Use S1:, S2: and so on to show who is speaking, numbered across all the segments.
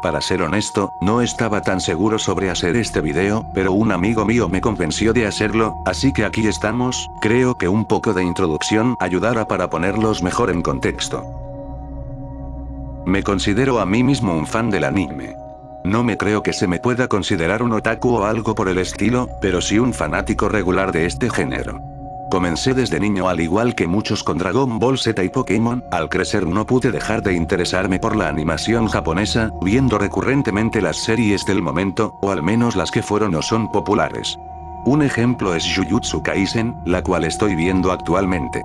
S1: Para ser honesto, no estaba tan seguro sobre hacer este video, pero un amigo mío me convenció de hacerlo, así que aquí estamos. Creo que un poco de introducción ayudará para ponerlos mejor en contexto. Me considero a mí mismo un fan del anime. No me creo que se me pueda considerar un otaku o algo por el estilo, pero sí un fanático regular de este género. Comencé desde niño al igual que muchos con Dragon Ball Z y Pokémon. Al crecer no pude dejar de interesarme por la animación japonesa, viendo recurrentemente las series del momento, o al menos las que fueron o son populares. Un ejemplo es Jujutsu Kaisen, la cual estoy viendo actualmente.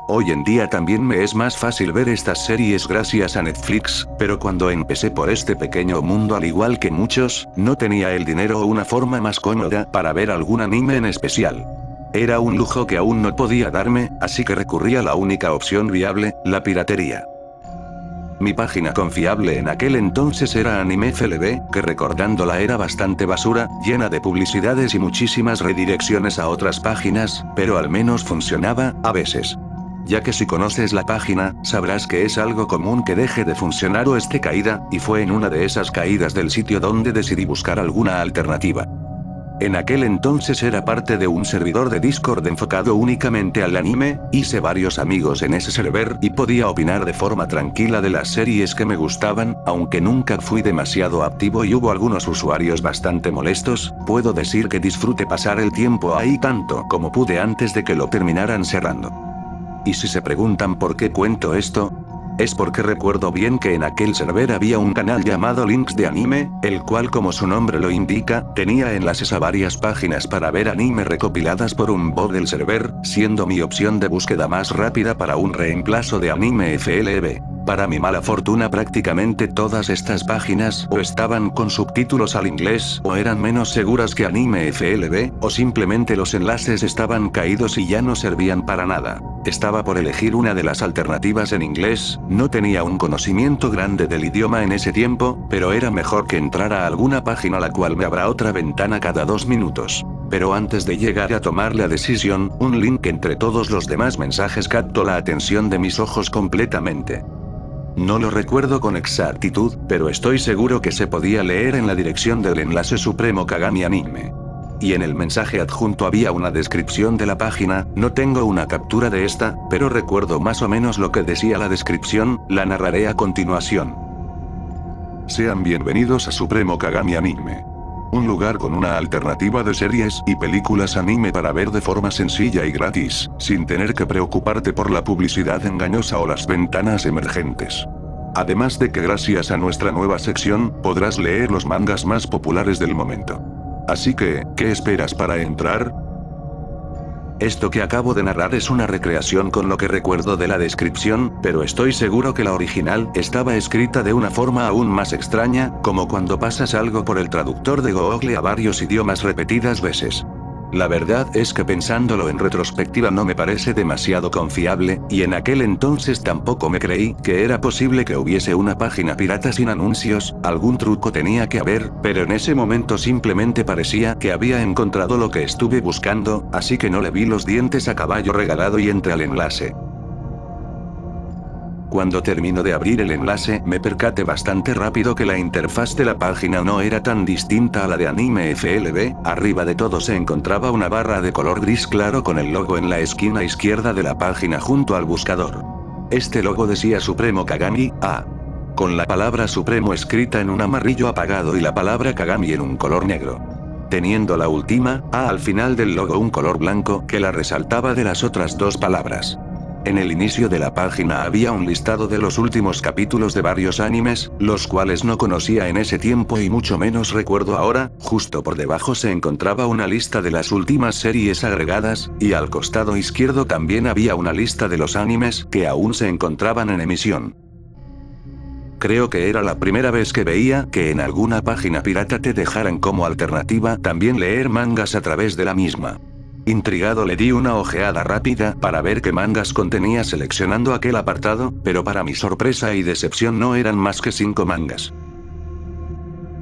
S1: Hoy en día también me es más fácil ver estas series gracias a Netflix, pero cuando empecé por este pequeño mundo al igual que muchos, no tenía el dinero o una forma más cómoda para ver algún anime en especial. Era un lujo que aún no podía darme, así que recurrí a la única opción viable, la piratería. Mi página confiable en aquel entonces era Anime FLV, que recordándola era bastante basura, llena de publicidades y muchísimas redirecciones a otras páginas, pero al menos funcionaba, a veces. Ya que si conoces la página, sabrás que es algo común que deje de funcionar o esté caída, y fue en una de esas caídas del sitio donde decidí buscar alguna alternativa. En aquel entonces era parte de un servidor de Discord enfocado únicamente al anime, hice varios amigos en ese server y podía opinar de forma tranquila de las series que me gustaban, aunque nunca fui demasiado activo y hubo algunos usuarios bastante molestos. Puedo decir que disfruté pasar el tiempo ahí tanto como pude antes de que lo terminaran cerrando. Y si se preguntan por qué cuento esto, es porque recuerdo bien que en aquel server había un canal llamado Links de Anime, el cual como su nombre lo indica, tenía enlaces a varias páginas para ver anime recopiladas por un bot del server, siendo mi opción de búsqueda más rápida para un reemplazo de Anime FLV. Para mi mala fortuna prácticamente todas estas páginas o estaban con subtítulos al inglés o eran menos seguras que Anime FLV, o simplemente los enlaces estaban caídos y ya no servían para nada. Estaba por elegir una de las alternativas en inglés, no tenía un conocimiento grande del idioma en ese tiempo, pero era mejor que entrar a alguna página la cual me abra otra ventana cada 2 minutos. Pero antes de llegar a tomar la decisión, un link entre todos los demás mensajes captó la atención de mis ojos completamente. No lo recuerdo con exactitud, pero estoy seguro que se podía leer en la dirección del enlace Supremo Kagami Anime. Y en el mensaje adjunto había una descripción de la página, no tengo una captura de esta, pero recuerdo más o menos lo que decía la descripción, la narraré a continuación. Sean bienvenidos a Supremo Kagami Anime. Un lugar con una alternativa de series y películas anime para ver de forma sencilla y gratis, sin tener que preocuparte por la publicidad engañosa o las ventanas emergentes. Además de que gracias a nuestra nueva sección, podrás leer los mangas más populares del momento. Así que, ¿qué esperas para entrar? Esto que acabo de narrar es una recreación con lo que recuerdo de la descripción, pero estoy seguro que la original estaba escrita de una forma aún más extraña, como cuando pasas algo por el traductor de Google a varios idiomas repetidas veces. La verdad es que pensándolo en retrospectiva no me parece demasiado confiable, y en aquel entonces tampoco me creí que era posible que hubiese una página pirata sin anuncios, algún truco tenía que haber, pero en ese momento simplemente parecía que había encontrado lo que estuve buscando, así que no le vi los dientes a caballo regalado y entré al enlace. Cuando termino de abrir el enlace, me percaté bastante rápido que la interfaz de la página no era tan distinta a la de Anime FLV, arriba de todo se encontraba una barra de color gris claro con el logo en la esquina izquierda de la página junto al buscador. Este logo decía Supremo Kagami, con la palabra Supremo escrita en un amarillo apagado y la palabra Kagami en un color negro. Teniendo la última, al final del logo un color blanco que la resaltaba de las otras dos palabras. En el inicio de la página había un listado de los últimos capítulos de varios animes, los cuales no conocía en ese tiempo y mucho menos recuerdo ahora. Justo por debajo se encontraba una lista de las últimas series agregadas, y al costado izquierdo también había una lista de los animes que aún se encontraban en emisión. Creo que era la primera vez que veía que en alguna página pirata te dejaran como alternativa también leer mangas a través de la misma. Intrigado le di una ojeada rápida para ver qué mangas contenía seleccionando aquel apartado, pero para mi sorpresa y decepción no eran más que 5 mangas.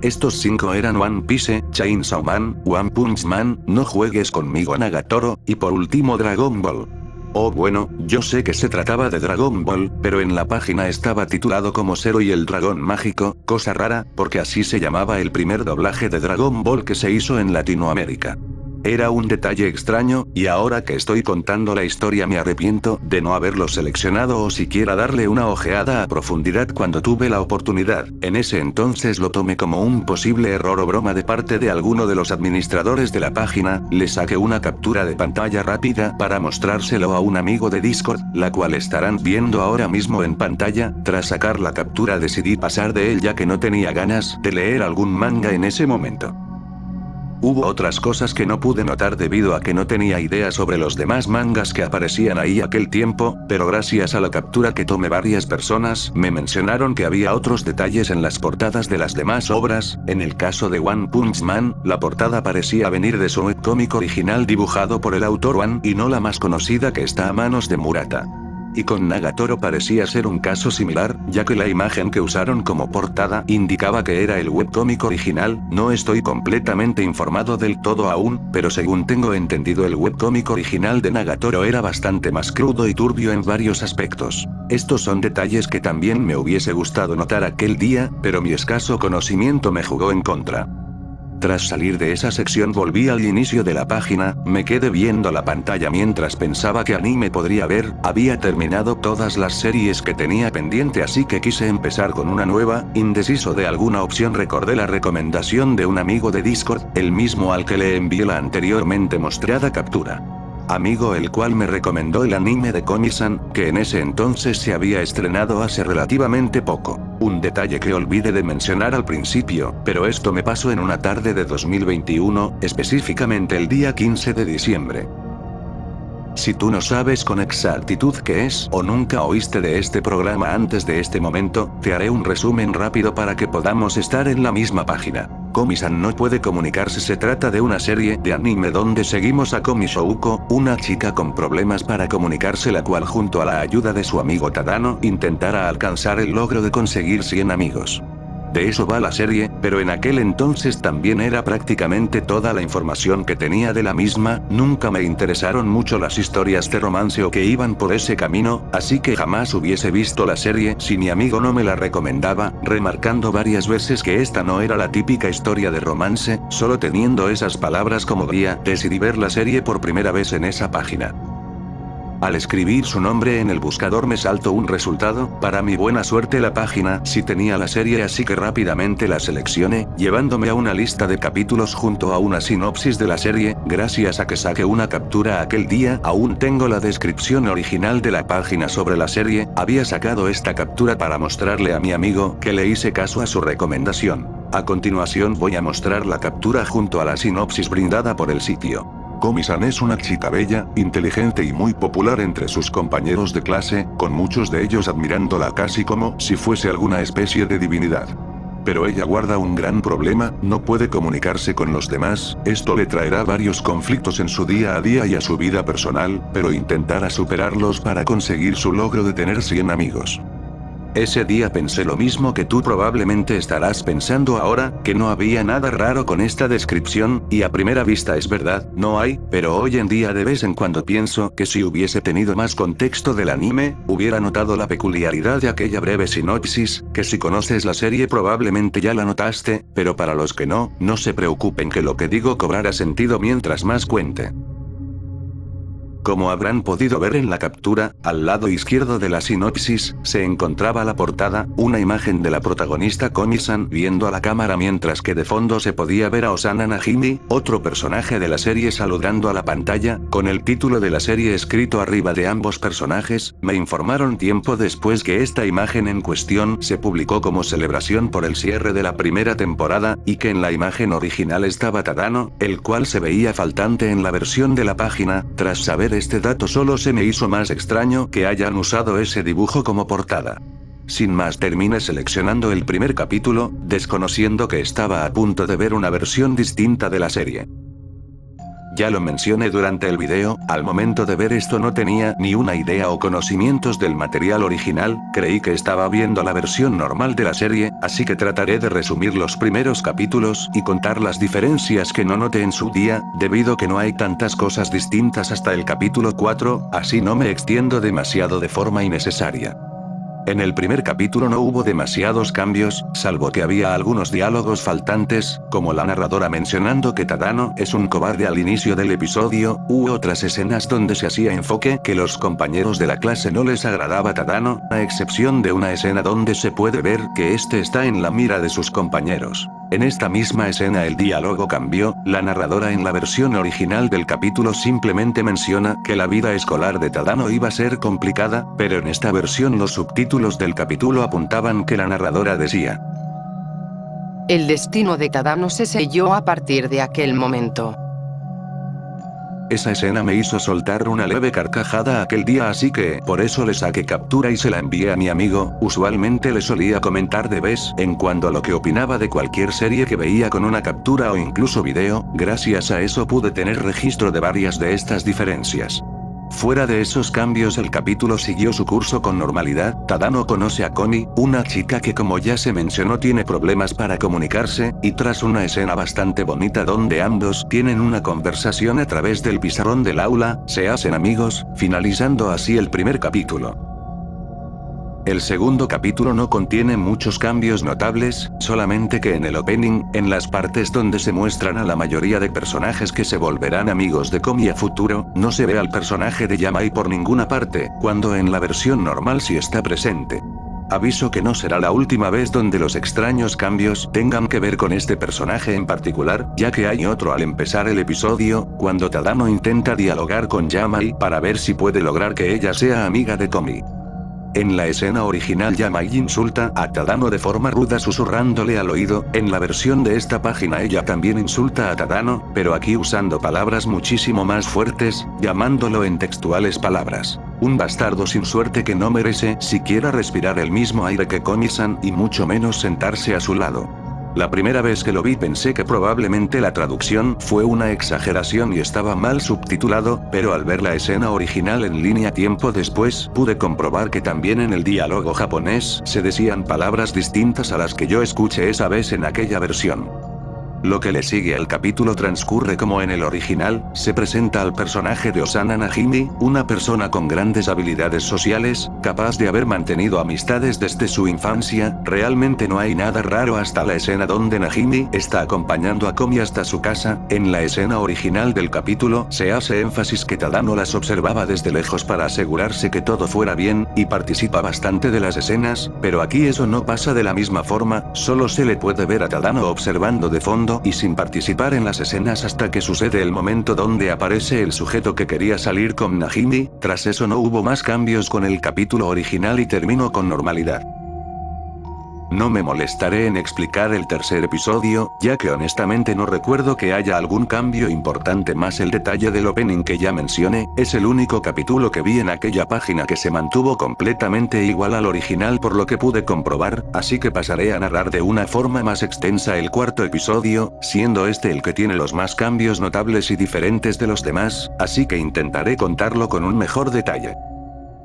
S1: Estos 5 eran One Piece, Chainsaw Man, One Punch Man, No Juegues Conmigo Nagatoro, y por último Dragon Ball. Oh bueno, yo sé que se trataba de Dragon Ball, pero en la página estaba titulado como Zero y el dragón mágico, cosa rara, porque así se llamaba el primer doblaje de Dragon Ball que se hizo en Latinoamérica. Era un detalle extraño, y ahora que estoy contando la historia me arrepiento de no haberlo seleccionado o siquiera darle una ojeada a profundidad cuando tuve la oportunidad. En ese entonces lo tomé como un posible error o broma de parte de alguno de los administradores de la página, le saqué una captura de pantalla rápida para mostrárselo a un amigo de Discord, la cual estarán viendo ahora mismo en pantalla. Tras sacar la captura decidí pasar de él ya que no tenía ganas de leer algún manga en ese momento. Hubo otras cosas que no pude notar debido a que no tenía idea sobre los demás mangas que aparecían ahí aquel tiempo, pero gracias a la captura que tomé varias personas me mencionaron que había otros detalles en las portadas de las demás obras. En el caso de One Punch Man, la portada parecía venir de su webcómic original dibujado por el autor One y no la más conocida que está a manos de Murata. Y con Nagatoro parecía ser un caso similar, ya que la imagen que usaron como portada indicaba que era el webcómic original. No estoy completamente informado del todo aún, pero según tengo entendido el webcómic original de Nagatoro era bastante más crudo y turbio en varios aspectos. Estos son detalles que también me hubiese gustado notar aquel día, pero mi escaso conocimiento me jugó en contra. Tras salir de esa sección volví al inicio de la página, me quedé viendo la pantalla mientras pensaba qué anime podría ver. Había terminado todas las series que tenía pendiente, así que quise empezar con una nueva. Indeciso de alguna opción recordé la recomendación de un amigo de Discord, el mismo al que le envié la anteriormente mostrada captura. Amigo el cual me recomendó el anime de Komi-san, que en ese entonces se había estrenado hace relativamente poco. Un detalle que olvidé de mencionar al principio, pero esto me pasó en una tarde de 2021, específicamente el día 15 de diciembre. Si tú no sabes con exactitud qué es o nunca oíste de este programa antes de este momento, te haré un resumen rápido para que podamos estar en la misma página. Komi-san no puede comunicarse. Se trata de una serie de anime donde seguimos a Komi Shouko, una chica con problemas para comunicarse, la cual junto a la ayuda de su amigo Tadano intentará alcanzar el logro de conseguir 100 amigos. De eso va la serie, pero en aquel entonces también era prácticamente toda la información que tenía de la misma. Nunca me interesaron mucho las historias de romance o que iban por ese camino, así que jamás hubiese visto la serie si mi amigo no me la recomendaba, remarcando varias veces que esta no era la típica historia de romance. Solo teniendo esas palabras como guía, decidí ver la serie por primera vez en esa página. Al escribir su nombre en el buscador me saltó un resultado. Para mi buena suerte la página sí tenía la serie, así que rápidamente la seleccioné, llevándome a una lista de capítulos junto a una sinopsis de la serie. Gracias a que saqué una captura aquel día, aún tengo la descripción original de la página sobre la serie. Había sacado esta captura para mostrarle a mi amigo, que le hice caso a su recomendación. A continuación voy a mostrar la captura junto a la sinopsis brindada por el sitio. Komi-san es una chica bella, inteligente y muy popular entre sus compañeros de clase, con muchos de ellos admirándola casi como si fuese alguna especie de divinidad. Pero ella guarda un gran problema, no puede comunicarse con los demás. Esto le traerá varios conflictos en su día a día y a su vida personal, pero intentará superarlos para conseguir su logro de tener 100 amigos. Ese día pensé lo mismo que tú. Probablemente estarás pensando ahora, que no había nada raro con esta descripción, y a primera vista es verdad, no hay, pero hoy en día de vez en cuando pienso que si hubiese tenido más contexto del anime, hubiera notado la peculiaridad de aquella breve sinopsis, que si conoces la serie probablemente ya la notaste, pero para los que no, no se preocupen que lo que digo cobrará sentido mientras más cuente. Como habrán podido ver en la captura, al lado izquierdo de la sinopsis, se encontraba la portada, una imagen de la protagonista Komi-san viendo a la cámara mientras que de fondo se podía ver a Osana Najimi, otro personaje de la serie saludando a la pantalla, con el título de la serie escrito arriba de ambos personajes. Me informaron tiempo después que esta imagen en cuestión se publicó como celebración por el cierre de la primera temporada, y que en la imagen original estaba Tadano, el cual se veía faltante en la versión de la página. Tras saber este dato solo se me hizo más extraño que hayan usado ese dibujo como portada. Sin más terminé seleccionando el primer capítulo, desconociendo que estaba a punto de ver una versión distinta de la serie. Ya lo mencioné durante el video, al momento de ver esto no tenía ni una idea o conocimientos del material original, creí que estaba viendo la versión normal de la serie, así que trataré de resumir los primeros capítulos y contar las diferencias que no noté en su día, debido que no hay tantas cosas distintas hasta el capítulo 4, así no me extiendo demasiado de forma innecesaria. En el primer capítulo no hubo demasiados cambios, salvo que había algunos diálogos faltantes, como la narradora mencionando que Tadano es un cobarde al inicio del episodio, u otras escenas donde se hacía enfoque que los compañeros de la clase no les agradaba Tadano, a excepción de una escena donde se puede ver que este está en la mira de sus compañeros. En esta misma escena el diálogo cambió, la narradora en la versión original del capítulo simplemente menciona que la vida escolar de Tadano iba a ser complicada, pero en esta versión los subtítulos del capítulo apuntaban que la narradora decía:
S2: el destino de Tadano se selló a partir de aquel momento.
S1: Esa escena me hizo soltar una leve carcajada aquel día, así que por eso le saqué captura y se la envié a mi amigo. Usualmente le solía comentar de vez en cuando lo que opinaba de cualquier serie que veía con una captura o incluso video, gracias a eso pude tener registro de varias de estas diferencias. Fuera de esos cambios el capítulo siguió su curso con normalidad. Tadano conoce a Komi, una chica que como ya se mencionó tiene problemas para comunicarse, y tras una escena bastante bonita donde ambos tienen una conversación a través del pizarrón del aula, se hacen amigos, finalizando así el primer capítulo. El segundo capítulo no contiene muchos cambios notables, solamente que en el opening, en las partes donde se muestran a la mayoría de personajes que se volverán amigos de Komi a futuro, no se ve al personaje de Yamai por ninguna parte, cuando en la versión normal sí está presente. Aviso que no será la última vez donde los extraños cambios tengan que ver con este personaje en particular, ya que hay otro al empezar el episodio, cuando Tadano intenta dialogar con Yamai para ver si puede lograr que ella sea amiga de Komi. En la escena original Yamai insulta a Tadano de forma ruda susurrándole al oído, en la versión de esta página ella también insulta a Tadano, pero aquí usando palabras muchísimo más fuertes, llamándolo en textuales palabras: un bastardo sin suerte que no merece siquiera respirar el mismo aire que Komi-san y mucho menos sentarse a su lado. La primera vez que lo vi pensé que probablemente la traducción fue una exageración y estaba mal subtitulado, pero al ver la escena original en línea tiempo después pude comprobar que también en el diálogo japonés se decían palabras distintas a las que yo escuché esa vez en aquella versión. Lo que le sigue al capítulo transcurre como en el original, se presenta al personaje de Osana Najimi, una persona con grandes habilidades sociales, capaz de haber mantenido amistades desde su infancia. Realmente no hay nada raro hasta la escena donde Najimi está acompañando a Komi hasta su casa. En la escena original del capítulo se hace énfasis que Tadano las observaba desde lejos para asegurarse que todo fuera bien, y participa bastante de las escenas, pero aquí eso no pasa de la misma forma, solo se le puede ver a Tadano observando de fondo y sin participar en las escenas hasta que sucede el momento donde aparece el sujeto que quería salir con Najimi. Tras eso no hubo más cambios con el capítulo original y terminó con normalidad. No me molestaré en explicar el tercer episodio, ya que honestamente no recuerdo que haya algún cambio importante más. El detalle del opening que ya mencioné, es el único capítulo que vi en aquella página que se mantuvo completamente igual al original por lo que pude comprobar, así que pasaré a narrar de una forma más extensa el cuarto episodio, siendo este el que tiene los más cambios notables y diferentes de los demás, así que intentaré contarlo con un mejor detalle.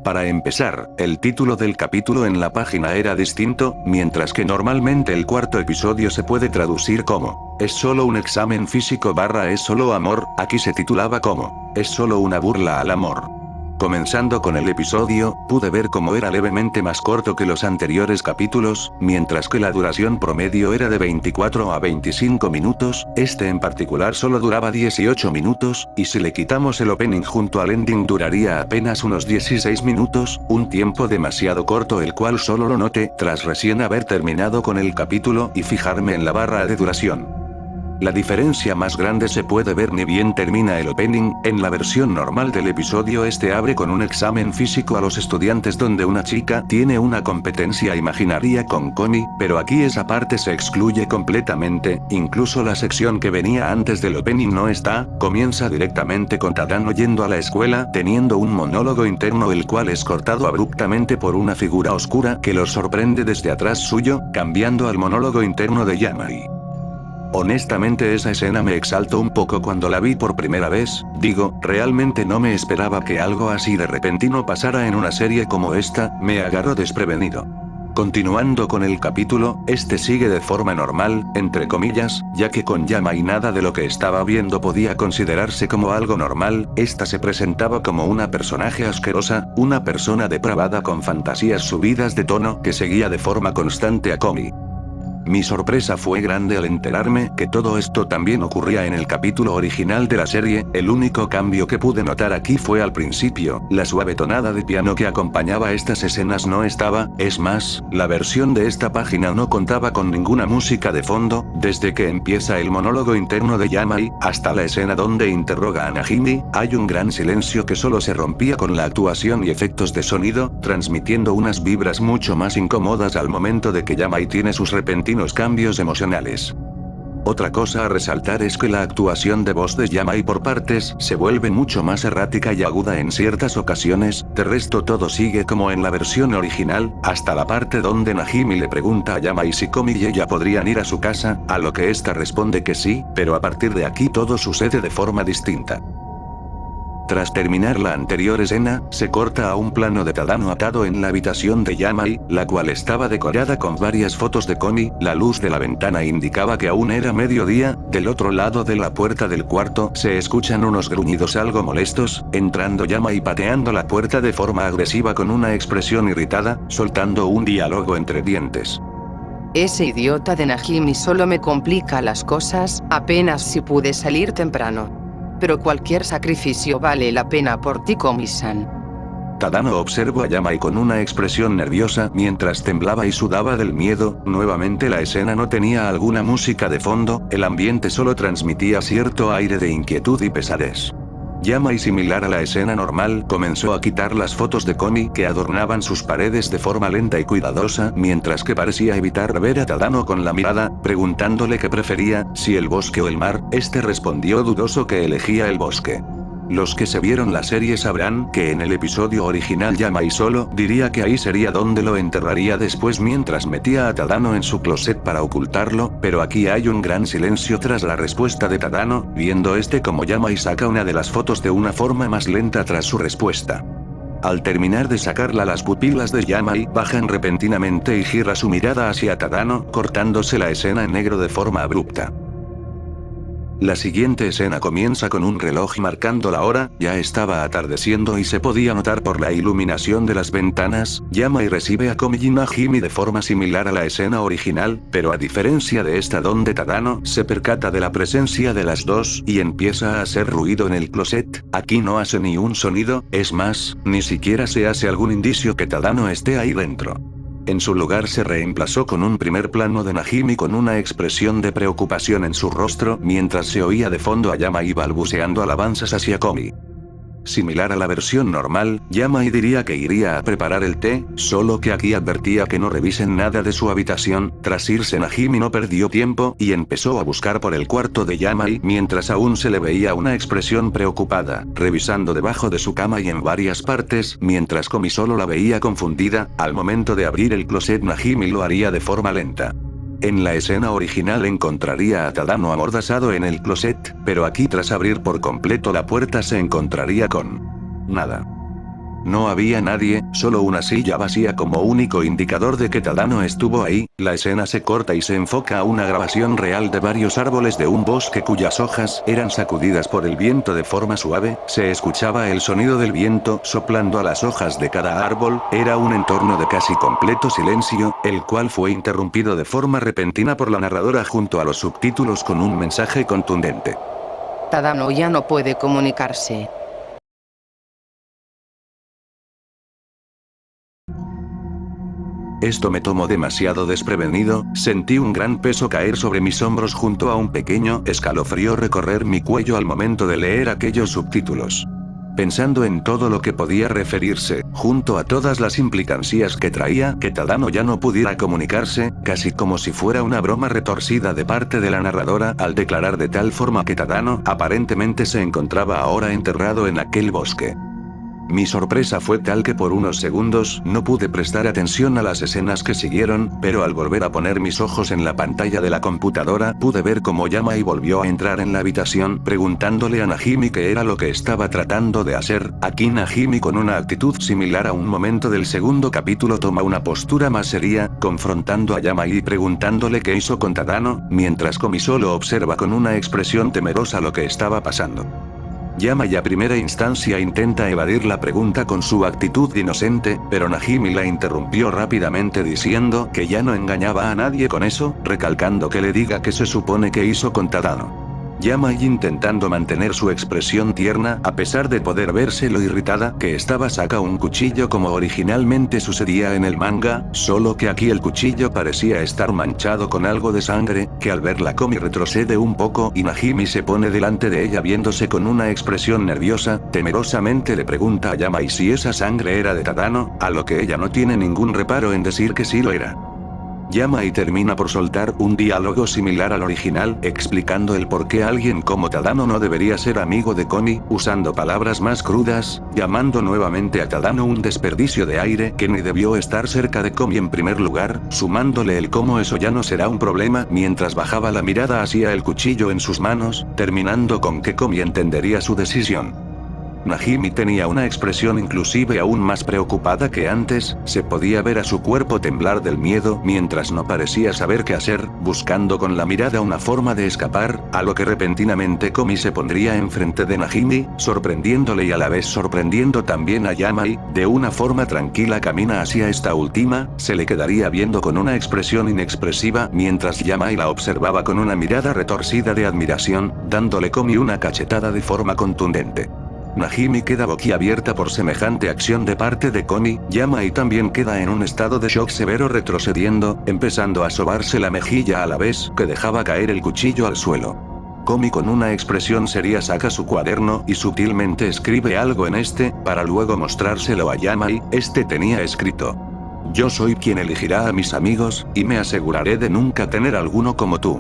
S1: Para empezar, el título del capítulo en la página era distinto, mientras que normalmente el cuarto episodio se puede traducir como "es solo un examen físico / es solo amor", aquí se titulaba como "es solo una burla al amor". Comenzando con el episodio, pude ver cómo era levemente más corto que los anteriores capítulos, mientras que la duración promedio era de 24 a 25 minutos, este en particular solo duraba 18 minutos, y si le quitamos el opening junto al ending duraría apenas unos 16 minutos, un tiempo demasiado corto el cual solo lo noté tras recién haber terminado con el capítulo y fijarme en la barra de duración. La diferencia más grande se puede ver ni bien termina el opening. En la versión normal del episodio este abre con un examen físico a los estudiantes donde una chica tiene una competencia imaginaria con Komi, pero aquí esa parte se excluye completamente, incluso la sección que venía antes del opening no está, comienza directamente con Tadano yendo a la escuela teniendo un monólogo interno el cual es cortado abruptamente por una figura oscura que los sorprende desde atrás suyo, cambiando al monólogo interno de Yamai. Honestamente esa escena me exaltó un poco cuando la vi por primera vez, digo, realmente no me esperaba que algo así de repentino pasara en una serie como esta, me agarró desprevenido. Continuando con el capítulo, este sigue de forma normal, entre comillas, ya que con Yamai nada de lo que estaba viendo podía considerarse como algo normal, esta se presentaba como una personaje asquerosa, una persona depravada con fantasías subidas de tono que seguía de forma constante a Komi. Mi sorpresa fue grande al enterarme que todo esto también ocurría en el capítulo original de la serie, el único cambio que pude notar aquí fue al principio, la suave tonada de piano que acompañaba estas escenas no estaba, es más, la versión de esta página no contaba con ninguna música de fondo, desde que empieza el monólogo interno de Yamai, hasta la escena donde interroga a Najimi, hay un gran silencio que solo se rompía con la actuación y efectos de sonido, transmitiendo unas vibras mucho más incómodas al momento de que Yamai tiene sus repentinos cambios emocionales. Otra cosa a resaltar es que la actuación de voz de Yamai por partes se vuelve mucho más errática y aguda en ciertas ocasiones, de resto todo sigue como en la versión original, hasta la parte donde Najimi le pregunta a Yamai si Komi y ella podrían ir a su casa, a lo que ésta responde que sí, pero a partir de aquí todo sucede de forma distinta. Tras terminar la anterior escena, se corta a un plano de Tadano atado en la habitación de Yamai, la cual estaba decorada con varias fotos de Komi, la luz de la ventana indicaba que aún era mediodía, del otro lado de la puerta del cuarto se escuchan unos gruñidos algo molestos, entrando Yamai pateando la puerta de forma agresiva con una expresión irritada, soltando un diálogo entre dientes.
S2: Ese idiota de Najimi solo me complica las cosas, apenas si pude salir temprano. Pero cualquier sacrificio vale la pena por ti, Komi-san.
S1: Tadano observó a Yamai con una expresión nerviosa mientras temblaba y sudaba del miedo, nuevamente la escena no tenía alguna música de fondo, el ambiente solo transmitía cierto aire de inquietud y pesadez. Yamai, similar a la escena normal, comenzó a quitar las fotos de Komi que adornaban sus paredes de forma lenta y cuidadosa, mientras que parecía evitar ver a Tadano con la mirada, preguntándole qué prefería, si el bosque o el mar, este respondió dudoso que elegía el bosque. Los que se vieron la serie sabrán que en el episodio original Yamai solo diría que ahí sería donde lo enterraría después mientras metía a Tadano en su closet para ocultarlo, pero aquí hay un gran silencio tras la respuesta de Tadano, viendo como Yamai saca una de las fotos de una forma más lenta tras su respuesta. Al terminar de sacarla las pupilas de Yamai bajan repentinamente y gira su mirada hacia Tadano, cortándose la escena en negro de forma abrupta. La siguiente escena comienza con un reloj marcando la hora, ya estaba atardeciendo y se podía notar por la iluminación de las ventanas, Yamai recibe a Komi y Najimi de forma similar a la escena original, pero a diferencia de esta donde Tadano se percata de la presencia de las dos y empieza a hacer ruido en el closet, aquí no hace ni un sonido, es más, ni siquiera se hace algún indicio que Tadano esté ahí dentro. En su lugar se reemplazó con un primer plano de Najimi con una expresión de preocupación en su rostro mientras se oía de fondo a Yamai balbuceando alabanzas hacia Komi. Similar a la versión normal, Yamai diría que iría a preparar el té, solo que aquí advertía que no revisen nada de su habitación. Tras irse Najimi no perdió tiempo y empezó a buscar por el cuarto de Yamai mientras aún se le veía una expresión preocupada, revisando debajo de su cama y en varias partes, mientras Komi solo la veía confundida. Al momento de abrir el closet Najimi lo haría de forma lenta. En la escena original encontraría a Tadano amordazado en el closet, pero aquí tras abrir por completo la puerta se encontraría con nada. No había nadie, solo una silla vacía como único indicador de que Tadano estuvo ahí. La escena se corta y se enfoca a una grabación real de varios árboles de un bosque cuyas hojas eran sacudidas por el viento de forma suave, se escuchaba el sonido del viento soplando a las hojas de cada árbol, era un entorno de casi completo silencio, el cual fue interrumpido de forma repentina por la narradora junto a los subtítulos con un mensaje contundente.
S2: Tadano ya no puede comunicarse.
S1: Esto me tomó demasiado desprevenido, sentí un gran peso caer sobre mis hombros junto a un pequeño escalofrío recorrer mi cuello al momento de leer aquellos subtítulos. Pensando en todo lo que podía referirse, junto a todas las implicancias que traía que Tadano ya no pudiera comunicarse, casi como si fuera una broma retorcida de parte de la narradora al declarar de tal forma que Tadano aparentemente se encontraba ahora enterrado en aquel bosque. Mi sorpresa fue tal que por unos segundos no pude prestar atención a las escenas que siguieron, pero al volver a poner mis ojos en la pantalla de la computadora pude ver cómo Yamai volvió a entrar en la habitación preguntándole a Najimi qué era lo que estaba tratando de hacer. Aquí Najimi, con una actitud similar a un momento del segundo capítulo, toma una postura más seria, confrontando a Yamai y preguntándole qué hizo con Tadano, mientras Komi solo observa con una expresión temerosa lo que estaba pasando. Yamai a primera instancia intenta evadir la pregunta con su actitud inocente, pero Najimi la interrumpió rápidamente diciendo que ya no engañaba a nadie con eso, recalcando que le diga qué se supone que hizo con Tadano. Yamai, intentando mantener su expresión tierna a pesar de poder verse lo irritada que estaba, saca un cuchillo como originalmente sucedía en el manga, solo que aquí el cuchillo parecía estar manchado con algo de sangre, que al verla Komi retrocede un poco y Najimi se pone delante de ella viéndose con una expresión nerviosa. Temerosamente le pregunta a Yamai si esa sangre era de Tadano, a lo que ella no tiene ningún reparo en decir que sí lo era. Yamai termina por soltar un diálogo similar al original, explicando el por qué alguien como Tadano no debería ser amigo de Komi, usando palabras más crudas, llamando nuevamente a Tadano un desperdicio de aire que ni debió estar cerca de Komi en primer lugar, sumándole el cómo eso ya no será un problema, mientras bajaba la mirada hacia el cuchillo en sus manos, terminando con que Komi entendería su decisión. Najimi tenía una expresión inclusive aún más preocupada que antes, se podía ver a su cuerpo temblar del miedo mientras no parecía saber qué hacer, buscando con la mirada una forma de escapar, a lo que repentinamente Komi se pondría enfrente de Najimi, sorprendiéndole y a la vez sorprendiendo también a Yamai. De una forma tranquila camina hacia esta última, se le quedaría viendo con una expresión inexpresiva mientras Yamai la observaba con una mirada retorcida de admiración, dándole Komi una cachetada de forma contundente. Najimi queda boquiabierta por semejante acción de parte de Komi. Yamai también queda en un estado de shock severo, retrocediendo, empezando a sobarse la mejilla a la vez que dejaba caer el cuchillo al suelo. Komi, con una expresión seria, saca su cuaderno y sutilmente escribe algo en este, para luego mostrárselo a Yamai. Este tenía escrito: "Yo soy quien elegirá a mis amigos, y me aseguraré de nunca tener alguno como tú".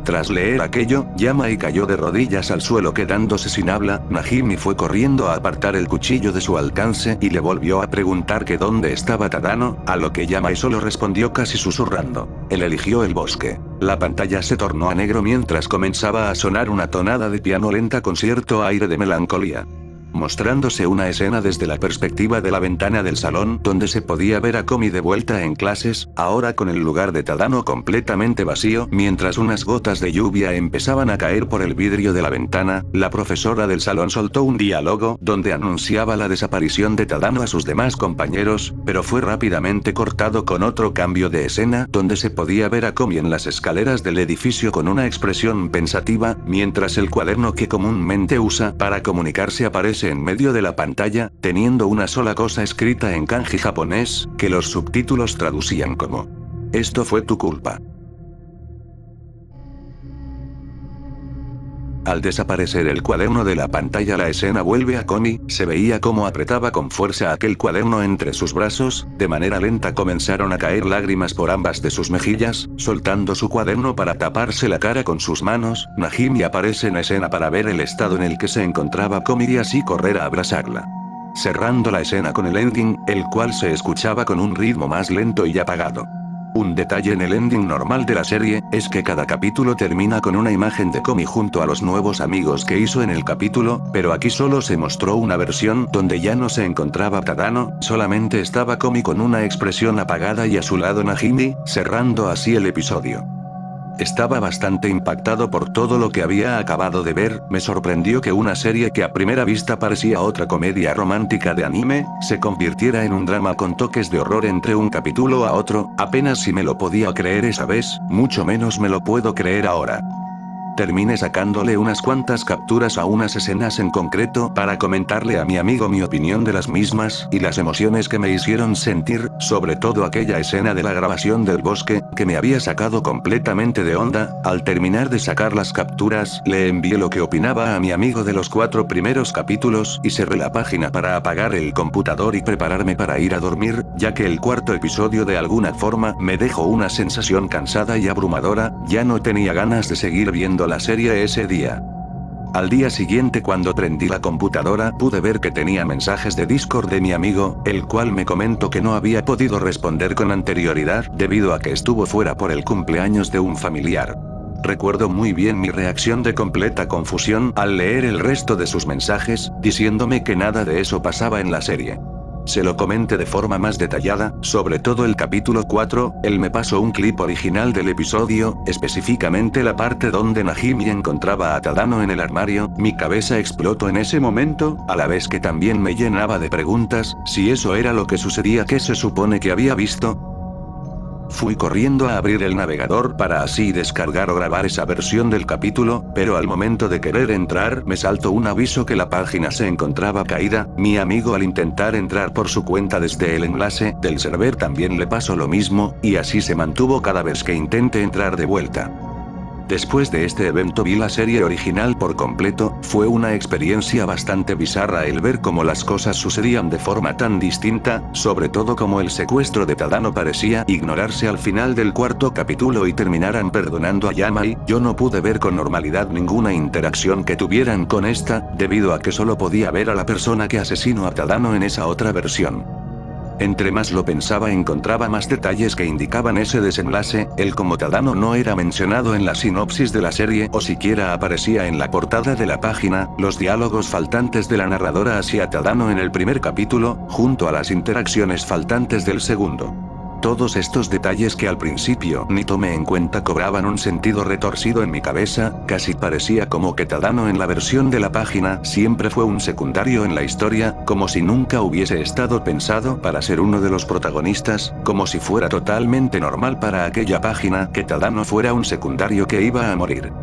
S1: Tras leer aquello, Yamai cayó de rodillas al suelo quedándose sin habla. Najimi fue corriendo a apartar el cuchillo de su alcance y le volvió a preguntar que dónde estaba Tadano, a lo que Yamai solo respondió casi susurrando: "Él eligió el bosque". La pantalla se tornó a negro mientras comenzaba a sonar una tonada de piano lenta con cierto aire de melancolía, mostrándose una escena desde la perspectiva de la ventana del salón donde se podía ver a Komi de vuelta en clases, ahora con el lugar de Tadano completamente vacío. Mientras unas gotas de lluvia empezaban a caer por el vidrio de la ventana, la profesora del salón soltó un diálogo donde anunciaba la desaparición de Tadano a sus demás compañeros, pero fue rápidamente cortado con otro cambio de escena donde se podía ver a Komi en las escaleras del edificio con una expresión pensativa, mientras el cuaderno que comúnmente usa para comunicarse aparece en medio de la pantalla, teniendo una sola cosa escrita en kanji japonés, que los subtítulos traducían como: "Esto fue tu culpa". Al desaparecer el cuaderno de la pantalla, la escena vuelve a Komi. Se veía cómo apretaba con fuerza aquel cuaderno entre sus brazos. De manera lenta comenzaron a caer lágrimas por ambas de sus mejillas, soltando su cuaderno para taparse la cara con sus manos. Najimi aparece en escena para ver el estado en el que se encontraba Komi y así correr a abrazarla, cerrando la escena con el ending, el cual se escuchaba con un ritmo más lento y apagado. Un detalle en el ending normal de la serie, es que cada capítulo termina con una imagen de Komi junto a los nuevos amigos que hizo en el capítulo, pero aquí solo se mostró una versión donde ya no se encontraba Tadano, solamente estaba Komi con una expresión apagada y a su lado Najimi, cerrando así el episodio. Estaba bastante impactado por todo lo que había acabado de ver. Me sorprendió que una serie que a primera vista parecía otra comedia romántica de anime, se convirtiera en un drama con toques de horror entre un capítulo a otro. Apenas si me lo podía creer esa vez, mucho menos me lo puedo creer ahora. Terminé sacándole unas cuantas capturas a unas escenas en concreto para comentarle a mi amigo mi opinión de las mismas y las emociones que me hicieron sentir, sobre todo aquella escena de la grabación del bosque, que me había sacado completamente de onda. Al terminar de sacar las capturas, le envié lo que opinaba a mi amigo de los 4 primeros capítulos y cerré la página para apagar el computador y prepararme para ir a dormir, ya que el cuarto episodio de alguna forma me dejó una sensación cansada y abrumadora. Ya no tenía ganas de seguir viendo la serie ese día. Al día siguiente cuando prendí la computadora pude ver que tenía mensajes de Discord de mi amigo, el cual me comentó que no había podido responder con anterioridad debido a que estuvo fuera por el cumpleaños de un familiar. Recuerdo muy bien mi reacción de completa confusión al leer el resto de sus mensajes, diciéndome que nada de eso pasaba en la serie. Se lo comenté de forma más detallada, sobre todo el capítulo 4, él me pasó un clip original del episodio, específicamente la parte donde Najimi encontraba a Tadano en el armario, mi cabeza explotó en ese momento, a la vez que también me llenaba de preguntas, si eso era lo que sucedía que se supone que había visto. Fui corriendo a abrir el navegador para así descargar o grabar esa versión del capítulo, pero al momento de querer entrar me saltó un aviso que la página se encontraba caída. Mi amigo al intentar entrar por su cuenta desde el enlace del server también le pasó lo mismo, y así se mantuvo cada vez que intenté entrar de vuelta. Después de este evento vi la serie original por completo, fue una experiencia bastante bizarra el ver cómo las cosas sucedían de forma tan distinta, sobre todo como el secuestro de Tadano parecía ignorarse al final del cuarto capítulo y terminaran perdonando a Yamai. Yo no pude ver con normalidad ninguna interacción que tuvieran con esta, debido a que solo podía ver a la persona que asesinó a Tadano en esa otra versión. Entre más lo pensaba encontraba más detalles que indicaban ese desenlace, el como Tadano no era mencionado en la sinopsis de la serie o siquiera aparecía en la portada de la página, los diálogos faltantes de la narradora hacia Tadano en el primer capítulo, junto a las interacciones faltantes del segundo. Todos estos detalles que al principio ni tomé en cuenta cobraban un sentido retorcido en mi cabeza, casi parecía como que Tadano en la versión de la página siempre fue un secundario en la historia, como si nunca hubiese estado pensado para ser uno de los protagonistas, como si fuera totalmente normal para aquella página que Tadano fuera un secundario que iba a morir.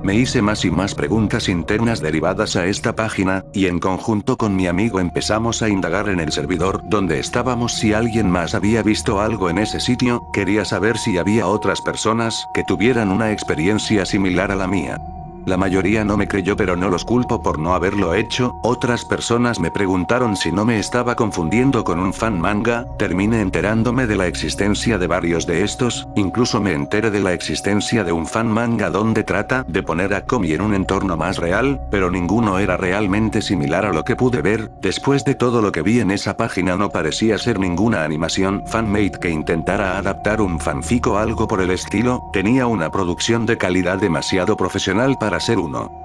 S1: Me hice más y más preguntas internas derivadas a esta página, y en conjunto con mi amigo empezamos a indagar en el servidor donde estábamos si alguien más había visto algo en ese sitio, quería saber si había otras personas que tuvieran una experiencia similar a la mía. La mayoría no me creyó pero no los culpo por no haberlo hecho, otras personas me preguntaron si no me estaba confundiendo con un fan manga, terminé enterándome de la existencia de varios de estos, incluso me enteré de la existencia de un fan manga donde trata de poner a Komi en un entorno más real, pero ninguno era realmente similar a lo que pude ver, después de todo lo que vi en esa página no parecía ser ninguna animación fanmade que intentara adaptar un fanfic o algo por el estilo, tenía una producción de calidad demasiado profesional para ser uno.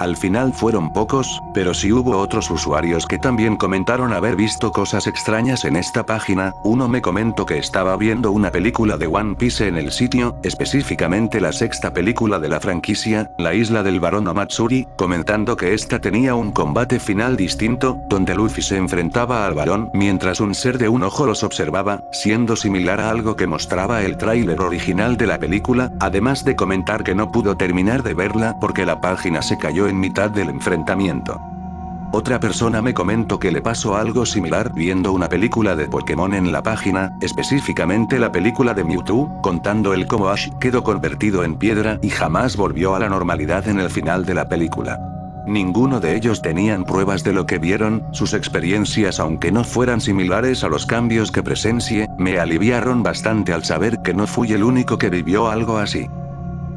S1: Al final fueron pocos, pero sí hubo otros usuarios que también comentaron haber visto cosas extrañas en esta página. Uno me comentó que estaba viendo una película de One Piece en el sitio, específicamente la sexta película de la franquicia, La Isla del Barón Matsuri, comentando que esta tenía un combate final distinto, donde Luffy se enfrentaba al barón mientras un ser de un ojo los observaba, siendo similar a algo que mostraba el tráiler original de la película, además de comentar que no pudo terminar de verla porque la página se cayó en mitad del enfrentamiento. Otra persona me comentó que le pasó algo similar viendo una película de Pokémon en la página, específicamente la película de Mewtwo, contando el cómo Ash quedó convertido en piedra y jamás volvió a la normalidad en el final de la película. Ninguno de ellos tenían pruebas de lo que vieron, sus experiencias aunque no fueran similares a los cambios que presencié, me aliviaron bastante al saber que no fui el único que vivió algo así.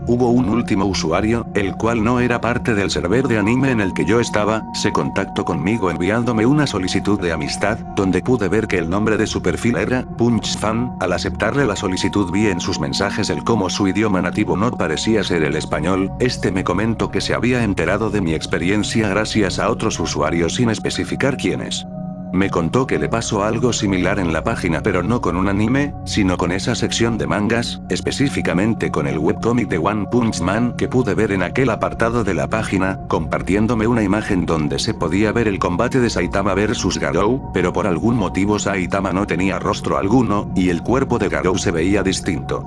S1: Hubo un último usuario, el cual no era parte del server de anime en el que yo estaba, se contactó conmigo enviándome una solicitud de amistad, donde pude ver que el nombre de su perfil era PunchFan. Al aceptarle la solicitud vi en sus mensajes el cómo su idioma nativo no parecía ser el español. Este me comentó que se había enterado de mi experiencia gracias a otros usuarios sin especificar quiénes. Me contó que le pasó algo similar en la página pero no con un anime, sino con esa sección de mangas, específicamente con el webcómic de One Punch Man que pude ver en aquel apartado de la página, compartiéndome una imagen donde se podía ver el combate de Saitama vs Garou, pero por algún motivo Saitama no tenía rostro alguno, y el cuerpo de Garou se veía distinto.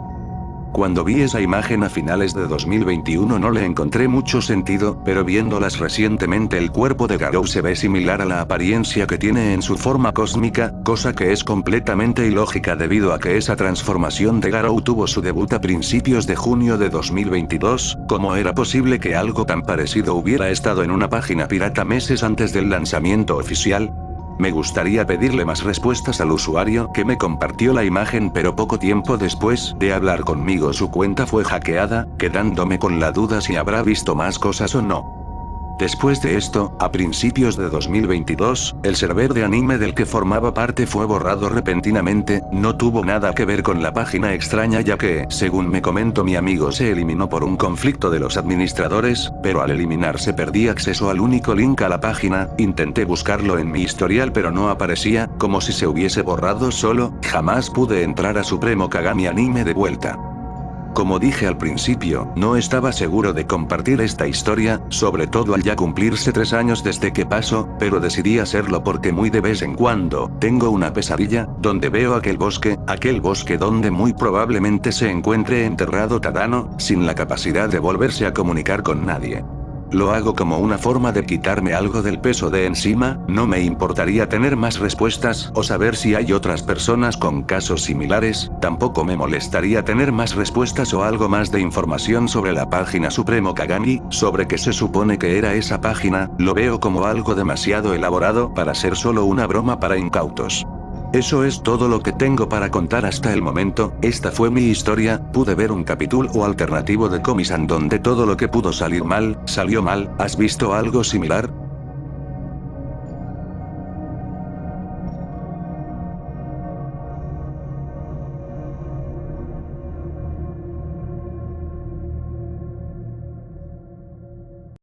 S1: Cuando vi esa imagen a finales de 2021 no le encontré mucho sentido, pero viéndolas recientemente el cuerpo de Garou se ve similar a la apariencia que tiene en su forma cósmica, cosa que es completamente ilógica debido a que esa transformación de Garou tuvo su debut a principios de junio de 2022, ¿cómo era posible que algo tan parecido hubiera estado en una página pirata meses antes del lanzamiento oficial? Me gustaría pedirle más respuestas al usuario que me compartió la imagen pero poco tiempo después de hablar conmigo su cuenta fue hackeada, quedándome con la duda si habrá visto más cosas o no. Después de esto, a principios de 2022, el server de anime del que formaba parte fue borrado repentinamente. No tuvo nada que ver con la página extraña, ya que, según me comentó mi amigo, se eliminó por un conflicto de los administradores, pero al eliminarse perdí acceso al único link a la página. Intenté buscarlo en mi historial pero no aparecía, como si se hubiese borrado solo. Jamás pude entrar a Supremo Kagami Anime de vuelta. Como dije al principio, no estaba seguro de compartir esta historia, sobre todo al ya cumplirse 3 años desde que pasó, pero decidí hacerlo porque muy de vez en cuando, tengo una pesadilla, donde veo aquel bosque donde muy probablemente se encuentre enterrado Tadano, sin la capacidad de volverse a comunicar con nadie. Lo hago como una forma de quitarme algo del peso de encima. No me importaría tener más respuestas o saber si hay otras personas con casos similares. Tampoco me molestaría tener más respuestas o algo más de información sobre la página Supremo Kagami. Sobre qué se supone que era esa página, lo veo como algo demasiado elaborado para ser solo una broma para incautos. Eso es todo lo que tengo para contar hasta el momento. Esta fue mi historia. Pude ver un capítulo alternativo de Komi-san donde todo lo que pudo salir mal, salió mal. ¿Has visto algo similar?